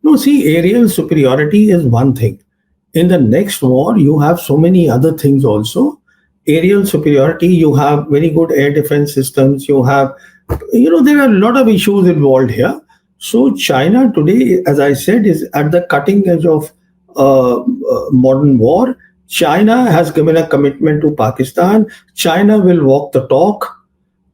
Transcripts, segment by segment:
No, see, aerial superiority is one thing. In the next war, you have so many other things also. Aerial superiority, you have very good air defense systems, you have, there are a lot of issues involved here. So, China today, as I said, is at the cutting edge of modern war. China has given a commitment to Pakistan. China will walk the talk.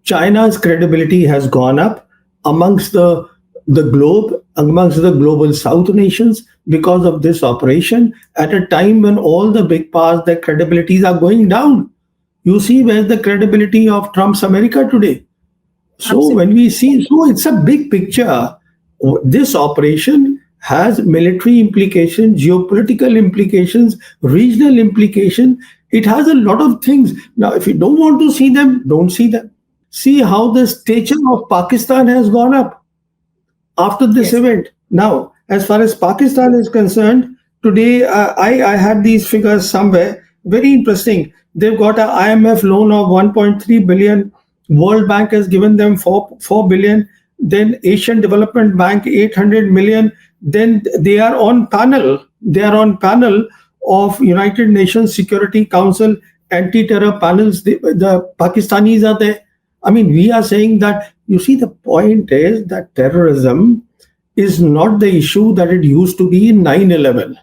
China's credibility has gone up amongst the globe, amongst the global South nations because of this operation at a time when all the big powers, their credibilities are going down. You see where's the credibility of Trump's America today? So when we see, so it's a big picture. This operation has military implications, geopolitical implications, regional implication. It has a lot of things. Now, if you don't want to see them, don't see them. See how the stature of Pakistan has gone up after this event. Now, as far as Pakistan is concerned, today I had these figures somewhere. Very interesting. They've got an IMF loan of 1.3 billion. World Bank has given them 4 billion. Then Asian Development Bank 800 million. Then they are on panel. They are on panel of United Nations Security Council anti-terror panels. The Pakistanis are there. I mean, we are saying that, you see, the point is that terrorism is not the issue that it used to be in 9/11.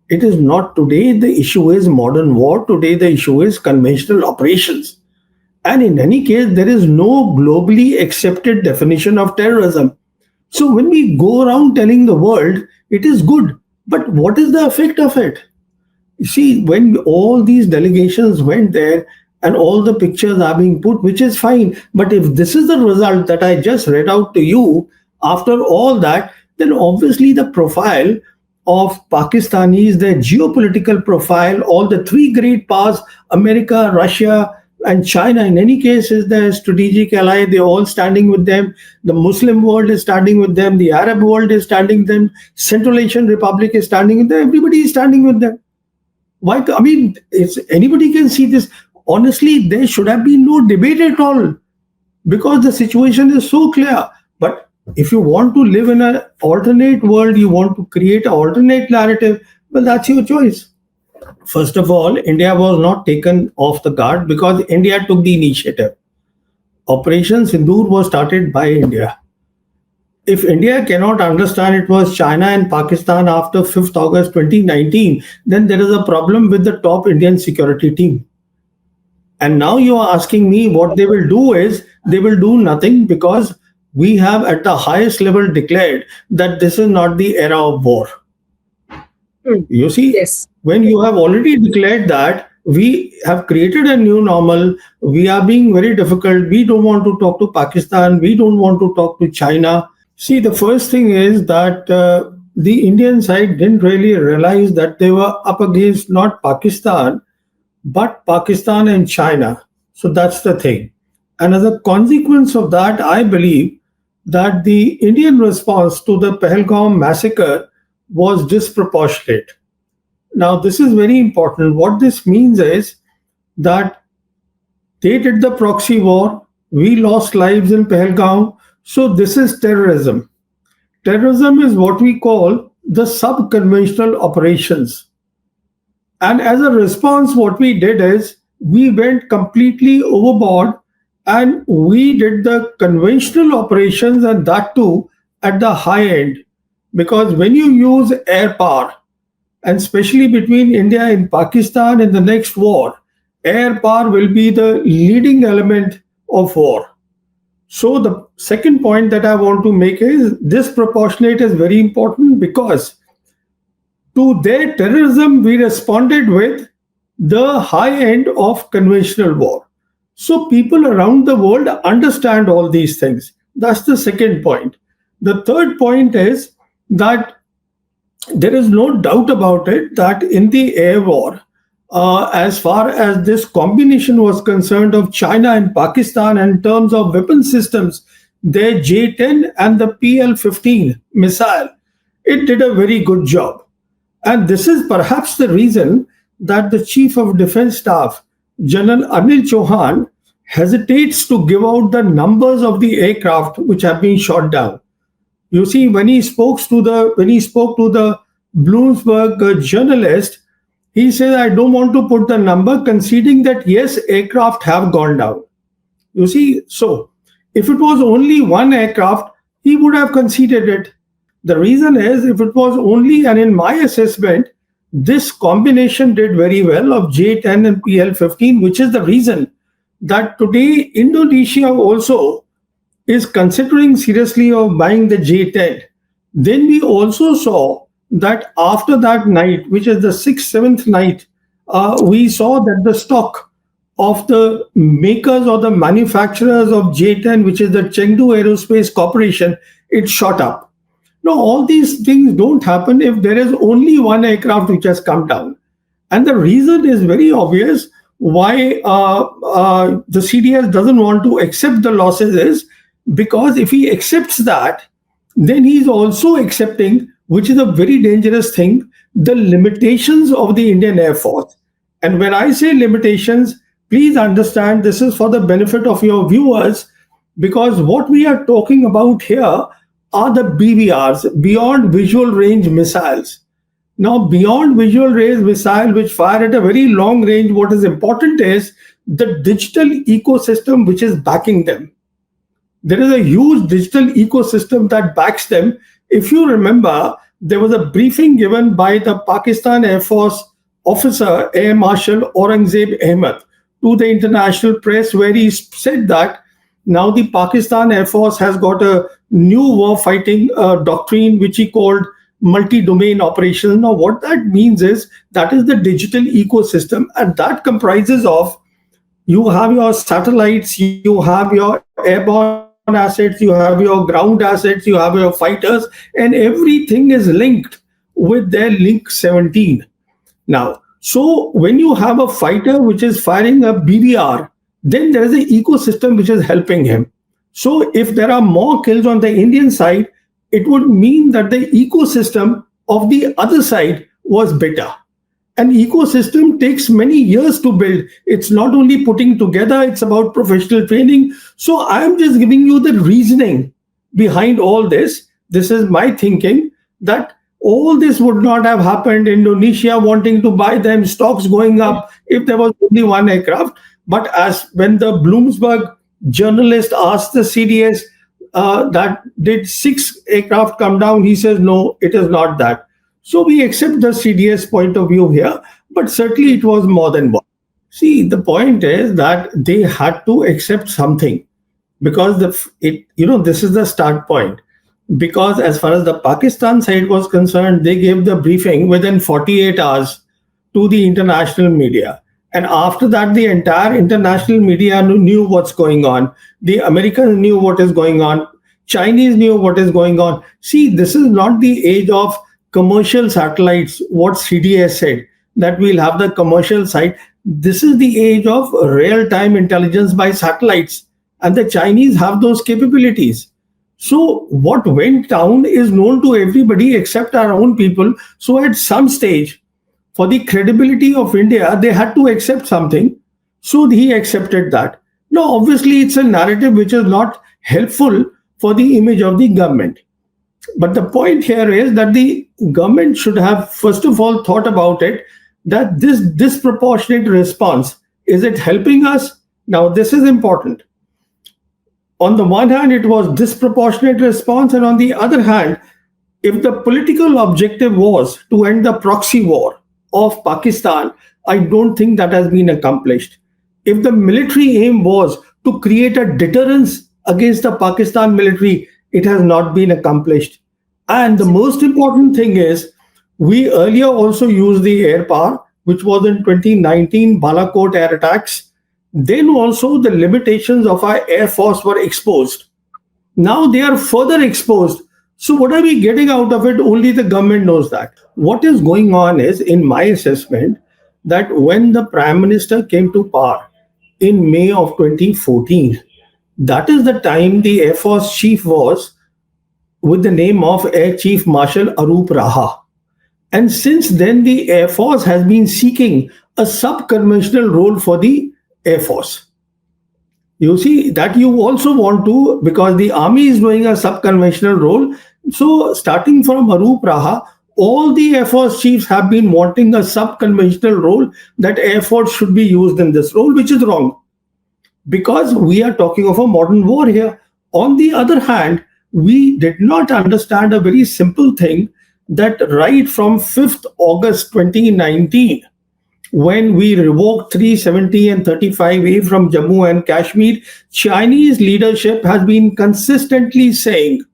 It is not today. The issue is modern war. Today, the issue is conventional operations. And in any case, there is no globally accepted definition of terrorism. So when we go around telling the world it is good, but what is the effect of it? You see, when all these delegations went there and all the pictures are being put, which is fine. But if this is the result that I just read out to you, after all that, then obviously the profile of Pakistanis, their geopolitical profile, all the three great powers, America, Russia, and China, in any case, is their strategic ally. They're all standing with them. The Muslim world is standing with them. The Arab world is standing with them. Central Asian Republic is standing with them. Everybody is standing with them. Why? I mean, anybody can see this. Honestly, there should have been no debate at all because the situation is so clear. But if you want to live in an alternate world, you want to create an alternate narrative, well, that's your choice. First of all, India was not taken off the guard because India took the initiative. Operation Sindoor was started by India. If India cannot understand it was China and Pakistan after 5th August 2019, then there is a problem with the top Indian security team. And now you are asking me what they will do is they will do nothing because we have at the highest level declared that this is not the era of war. You see, when you have already declared that, we have created a new normal, we are being very difficult, we don't want to talk to Pakistan, we don't want to talk to China. See, the first thing is that the Indian side didn't really realize that they were up against not Pakistan, but Pakistan and China. So that's the thing. And as a consequence of that, I believe that the Indian response to the Pahalgam massacre was disproportionate. Now, this is very important. What this means is that they did the proxy war, we lost lives in Pahalgam, so this is terrorism. Terrorism is what we call the subconventional operations. And as a response, what we did is we went completely overboard and we did the conventional operations, and that too at the high end. Because when you use air power, and especially between India and Pakistan in the next war, air power will be the leading element of war. So the second point that I want to make is disproportionate is very important because to their terrorism, we responded with the high end of conventional war. So people around the world understand all these things. That's the second point. The third point is that there is no doubt about it that in the air war, as far as this combination was concerned of China and Pakistan in terms of weapon systems, their J10 and the PL-15 missile, it did a very good job. And this is perhaps the reason that the Chief of Defense Staff, General Anil Chauhan, hesitates to give out the numbers of the aircraft which have been shot down. You see, when he spoke to the Bloomsburg journalist, he said, "I don't want to put the number," conceding that yes, aircraft have gone down. You see, so if it was only one aircraft, he would have conceded it. The reason is, if it was only, and in my assessment, this combination did very well of J10 and PL15, which is the reason that today Indonesia also is considering seriously of buying the J10. Then we also saw that after that night, which is the sixth, seventh night, we saw that the stock of the makers or the manufacturers of J10, which is the Chengdu Aerospace Corporation, it shot up. Now, all these things don't happen if there is only one aircraft which has come down. And the reason is very obvious why the CDS doesn't want to accept the losses is because if he accepts that, then he's also accepting, which is a very dangerous thing, the limitations of the Indian Air Force. And when I say limitations, please understand this is for the benefit of your viewers, because what we are talking about here are the BVRs, beyond visual range missiles. Now, beyond visual range missile, which fire at a very long range, what is important is the digital ecosystem which is backing them. There is a huge digital ecosystem that backs them. If you remember, there was a briefing given by the Pakistan Air Force officer, Air Marshal Aurangzeb Ahmed, to the international press, where he said that now the Pakistan Air Force has got a new war fighting doctrine, which he called multi-domain operations. Now, what that means is that is the digital ecosystem, and that comprises of, you have your satellites, you have your airborne assets, you have your ground assets, you have your fighters, and everything is linked with their link 17. Now, so when you have a fighter which is firing a BBR, then there is an ecosystem which is helping him. So if there are more kills on the Indian side, it would mean that the ecosystem of the other side was better. An ecosystem takes many years to build. It's not only putting together, it's about professional training. So I'm just giving you the reasoning behind all this. This is my thinking that all this would not have happened. Indonesia wanting to buy them, stocks going up if there was only one aircraft. But as when the Bloomsburg journalist asked the CDS that did 6 aircraft come down, he says, no, it is not that. So we accept the CDS point of view here, but certainly it was more than one. See, the point is that they had to accept something because this is the start point. Because as far as the Pakistan side was concerned, they gave the briefing within 48 hours to the international media. And after that, the entire international media knew what's going on. The Americans knew what is going on. Chinese knew what is going on. See, this is not the age of commercial satellites, what CDS said, that we'll have the commercial side. This is the age of real-time intelligence by satellites. And the Chinese have those capabilities. So what went down is known to everybody except our own people. So at some stage, for the credibility of India, they had to accept something. So he accepted that. Now, obviously, it's a narrative which is not helpful for the image of the government. But the point here is that the government should have, first of all, thought about it, that this disproportionate response, is it helping us? Now, this is important. On the one hand, it was disproportionate response, and on the other hand, if the political objective was to end the proxy war of Pakistan, I don't think that has been accomplished. If the military aim was to create a deterrence against the Pakistan military, it has not been accomplished. And the most important thing is, we earlier also used the air power, which was in 2019 Balakot air attacks. Then also the limitations of our air force were exposed. Now they are further exposed. So what are we getting out of it? Only the government knows that. What is going on is, in my assessment, that when the Prime Minister came to power in May of 2014, that is the time the Air Force Chief was with the name of Air Chief Marshal Arup Raha. And since then, the Air Force has been seeking a sub-conventional role for the Air Force. You see, that you also want to, because the Army is doing a sub-conventional role, So, starting from Arup Raha, all the Air Force chiefs have been wanting a sub-conventional role, that Air Force should be used in this role, which is wrong because we are talking of a modern war here. On the other hand, we did not understand a very simple thing, that right from 5th August 2019, when we revoked 370 and 35A from Jammu and Kashmir, Chinese leadership has been consistently saying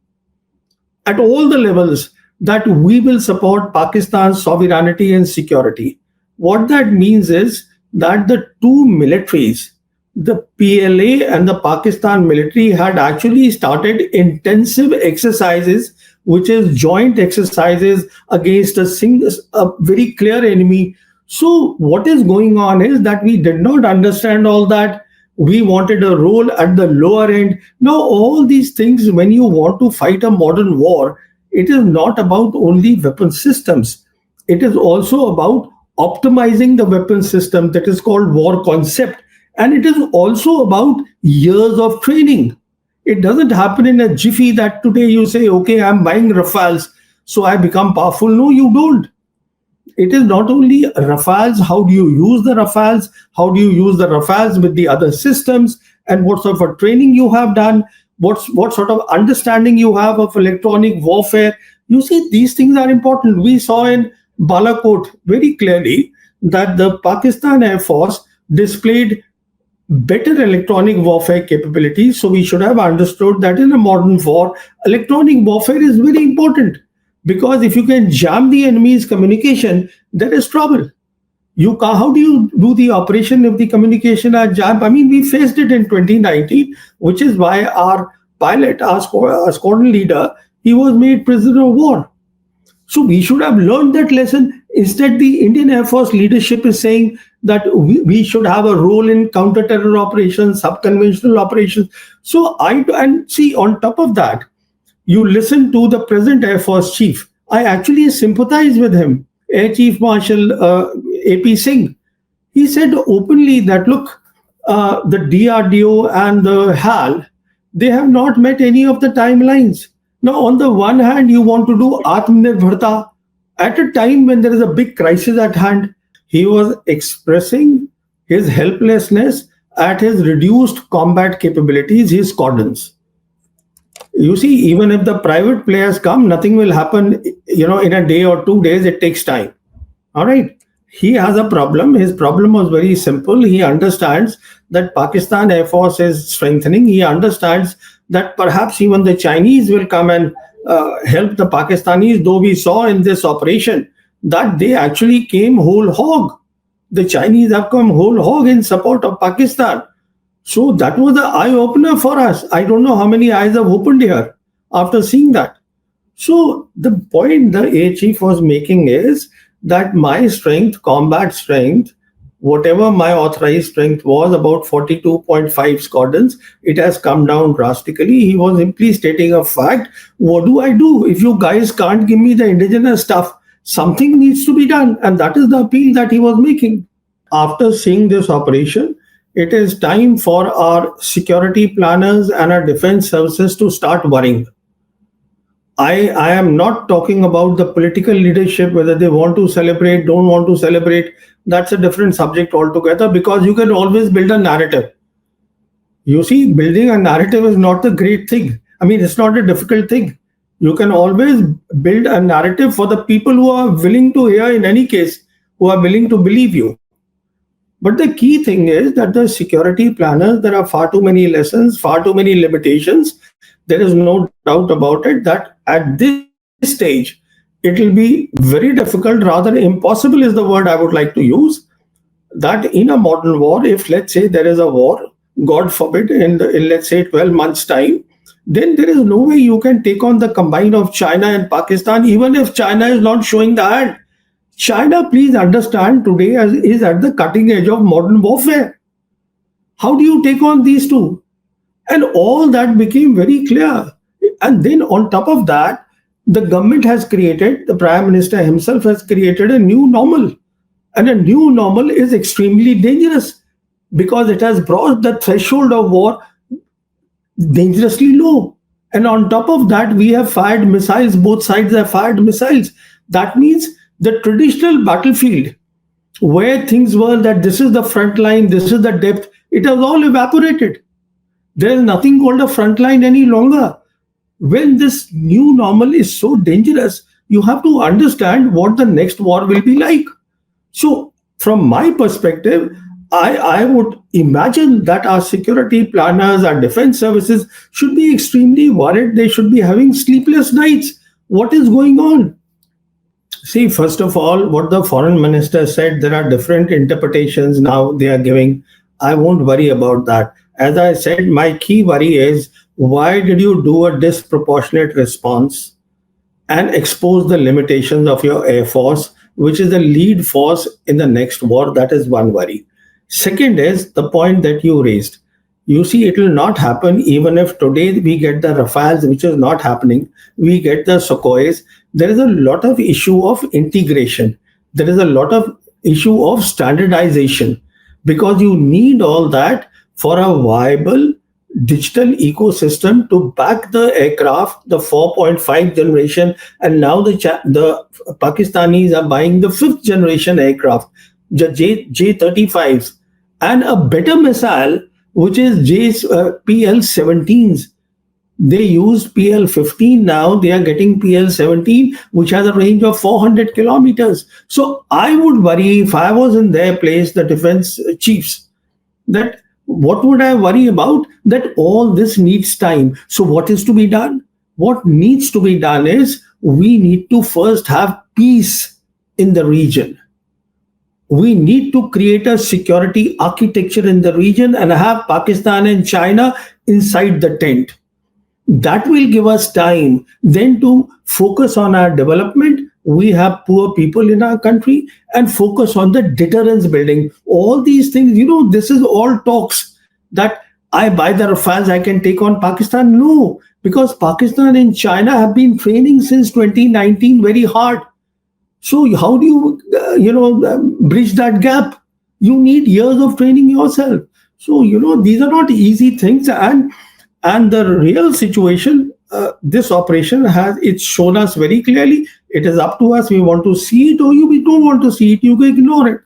at all the levels that we will support Pakistan's sovereignty and security. What that means is that the two militaries, the PLA and the Pakistan military, had actually started intensive exercises, which is joint exercises against a very clear enemy. So, what is going on is that we did not understand all that. We wanted a role at the lower end. Now, all these things, when you want to fight a modern war, it is not about only weapon systems. It is also about optimizing the weapon system, that is called war concept. And it is also about years of training. It doesn't happen in a jiffy that today you say, okay, I'm buying Rafales, so I become powerful. No, you don't. It is not only Rafales, how do you use the Rafales, how do you use the Rafales with the other systems, and what sort of training you have done, what sort of understanding you have of electronic warfare. You see, these things are important. We saw in Balakot very clearly that the Pakistan Air Force displayed better electronic warfare capabilities. So we should have understood that in a modern war, electronic warfare is very important, because if you can jam the enemy's communication, there is trouble. How do you do the operation if the communication are jammed? I mean, we faced it in 2019, which is why our pilot, our squadron leader, he was made prisoner of war. So we should have learned that lesson. Instead, the Indian Air Force leadership is saying that we should have a role in counter-terror operations, sub-conventional operations. So and see, on top of that, you listen to the present Air Force chief. I actually sympathize with him, Air Chief Marshal AP Singh. He said openly that, look, the DRDO and the HAL, they have not met any of the timelines. Now, on the one hand, you want to do Atmanirbharta at a time when there is a big crisis at hand. He was expressing his helplessness at his reduced combat capabilities, his squadrons. You see, even if the private players come, nothing will happen, in a day or 2 days. It takes time. All right. He has a problem. His problem was very simple. He understands that Pakistan Air Force is strengthening. He understands that perhaps even the Chinese will come and help the Pakistanis, though we saw in this operation that they actually came whole hog. The Chinese have come whole hog in support of Pakistan. So that was the eye opener for us. I don't know how many eyes have opened here after seeing that. So the point the Air Chief was making is that my strength, combat strength, whatever my authorized strength was, about 42.5 squadrons, it has come down drastically. He was simply stating a fact. What do I do? If you guys can't give me the indigenous stuff, something needs to be done. And that is the appeal that he was making. After seeing this operation, it is time for our security planners and our defense services to start worrying. I am not talking about the political leadership, whether they want to celebrate, don't want to celebrate. That's a different subject altogether, because you can always build a narrative. You see, building a narrative is not a great thing. I mean, it's not a difficult thing. You can always build a narrative for the people who are willing to hear, in any case, who are willing to believe you. But the key thing is that the security planners, there are far too many lessons, far too many limitations. There is no doubt about it that at this stage, it will be very difficult, rather impossible is the word I would like to use, that in a modern war, if let's say there is a war, God forbid, in let's say 12 months' time, then there is no way you can take on the combine of China and Pakistan, even if China is not showing the hand. China, please understand, today is at the cutting edge of modern warfare. How do you take on these two? And all that became very clear. And then on top of that, the government has created, the Prime Minister himself has created a new normal. And a new normal is extremely dangerous because it has brought the threshold of war dangerously low. And on top of that, we have fired missiles. Both sides have fired missiles. That means the traditional battlefield, where things were that this is the front line, this is the depth, it has all evaporated. There is nothing called a front line any longer. When this new normal is so dangerous, you have to understand what the next war will be like. So, from my perspective, I would imagine that our security planners, our defense services should be extremely worried. They should be having sleepless nights. What is going on? See, first of all, what the foreign minister said, there are different interpretations now they are giving. I won't worry about that. As I said, my key worry is, why did you do a disproportionate response and expose the limitations of your air force, which is the lead force in the next war? That is one worry. Second is the point that you raised. You see, it will not happen even if today we get the Rafales, which is not happening. We get the Sukhois. There is a lot of issue of integration. There is a lot of issue of standardization, because you need all that for a viable digital ecosystem to back the aircraft, the 4.5 generation, and now the Pakistanis are buying the fifth generation aircraft, the J35s, and a better missile, which is PL-17s. They use PL-15 now. They are getting PL-17, which has a range of 400 kilometers. So I would worry, if I was in their place, the defense chiefs, that what would I worry about? That all this needs time. So what is to be done? What needs to be done is, we need to first have peace in the region. We need to create a security architecture in the region and have Pakistan and China inside the tent. That will give us time then to focus on our development. We have poor people in our country, and focus on the deterrence building. All these things, this is all talks that I buy the Rafales, I can take on Pakistan. No, because Pakistan and China have been training since 2019 very hard. So how do you, bridge that gap? You need years of training yourself. So these are not easy things, and the real situation, this operation it's shown us very clearly. It is up to us. We want to see it, or we don't want to see it. You can ignore it.